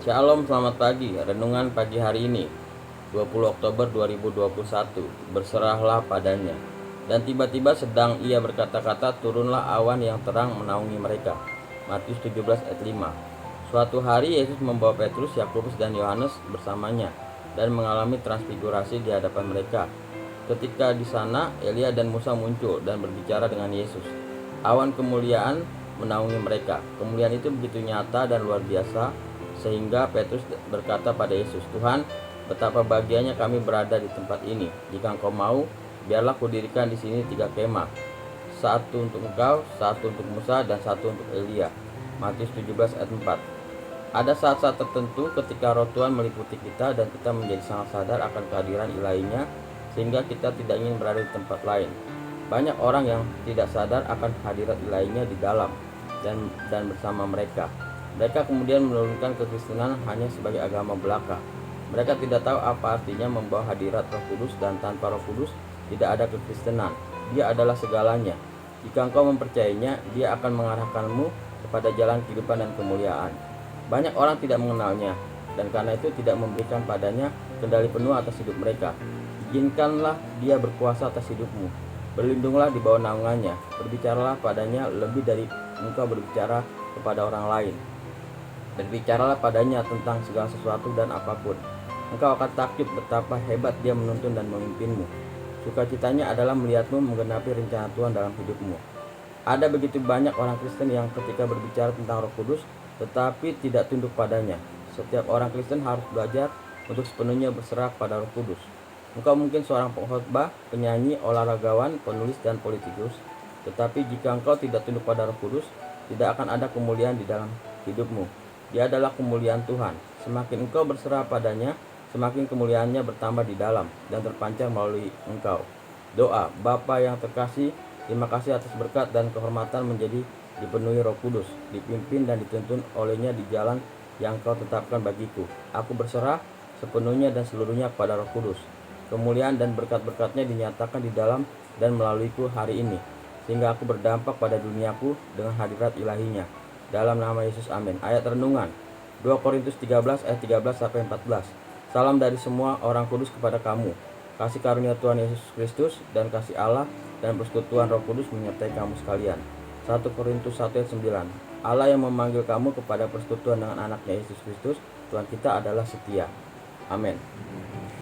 Shalom, selamat pagi. Renungan pagi hari ini, 20 Oktober 2021. Berserahlah padanya. Dan tiba-tiba sedang ia berkata-kata, turunlah awan yang terang menaungi mereka. Matius 17 ayat 5. Suatu hari Yesus membawa Petrus, Yakobus dan Yohanes bersamanya dan mengalami transfigurasi di hadapan mereka. Ketika di sana, Elia dan Musa muncul dan berbicara dengan Yesus. Awan kemuliaan menaungi mereka. Kemuliaan itu begitu nyata dan luar biasa sehingga Petrus berkata pada Yesus, Tuhan, betapa bahagianya kami berada di tempat ini. Jika Engkau mau, biarlah kudirikan di sini 3 kemah. Satu untuk Engkau, satu untuk Musa, dan satu untuk Elia. Matius 17 ayat 4. Ada saat-saat tertentu ketika roh Tuhan meliputi kita dan kita menjadi sangat sadar akan kehadiran ilahinya sehingga kita tidak ingin berada di tempat lain. Banyak orang yang tidak sadar akan kehadiran ilahinya di dalam dan bersama mereka. Mereka kemudian menurunkan kekristenan hanya sebagai agama belaka. Mereka tidak tahu apa artinya membawa hadirat Roh Kudus, dan tanpa Roh Kudus tidak ada kekristenan. Dia adalah segalanya. Jika engkau mempercayainya, dia akan mengarahkanmu kepada jalan kehidupan dan kemuliaan. Banyak orang tidak mengenalnya, dan karena itu tidak memberikan padanya kendali penuh atas hidup mereka. Izinkanlah dia berkuasa atas hidupmu. Berlindunglah di bawah naungannya. Berbicaralah padanya lebih dari engkau berbicara kepada orang lain. Berbicaralah padanya tentang segala sesuatu dan apapun. Engkau akan takjub betapa hebat dia menuntun dan memimpinmu. Sukacitanya adalah melihatmu menggenapi rencana Tuhan dalam hidupmu. Ada begitu banyak orang Kristen yang ketika berbicara tentang Roh Kudus, tetapi tidak tunduk padanya. Setiap orang Kristen harus belajar untuk sepenuhnya berserah pada Roh Kudus. Engkau mungkin seorang pengkhotbah, penyanyi, olahragawan, penulis, dan politikus. Tetapi jika engkau tidak tunduk pada Roh Kudus, tidak akan ada kemuliaan di dalam hidupmu. Dia adalah kemuliaan Tuhan. Semakin engkau berserah padanya, semakin kemuliaannya bertambah di dalam dan terpancar melalui engkau. Doa. Bapa yang terkasih, terima kasih atas berkat dan kehormatan menjadi dipenuhi Roh Kudus, dipimpin dan dituntun olehnya di jalan yang Kau tetapkan bagiku. Aku berserah sepenuhnya dan seluruhnya kepada Roh Kudus. Kemuliaan dan berkat-berkatnya dinyatakan di dalam dan melaluiku hari ini, sehingga aku berdampak pada duniaku dengan hadirat ilahinya. Dalam nama Yesus, amin. Ayat renungan 2 Korintus 13 ayat 13-14. Salam dari semua orang kudus kepada kamu. Kasih karunia Tuhan Yesus Kristus dan kasih Allah dan persekutuan Roh Kudus menyertai kamu sekalian. 1 Korintus 1 ayat 9. Allah yang memanggil kamu kepada persekutuan dengan anaknya Yesus Kristus, Tuhan kita adalah setia. Amin.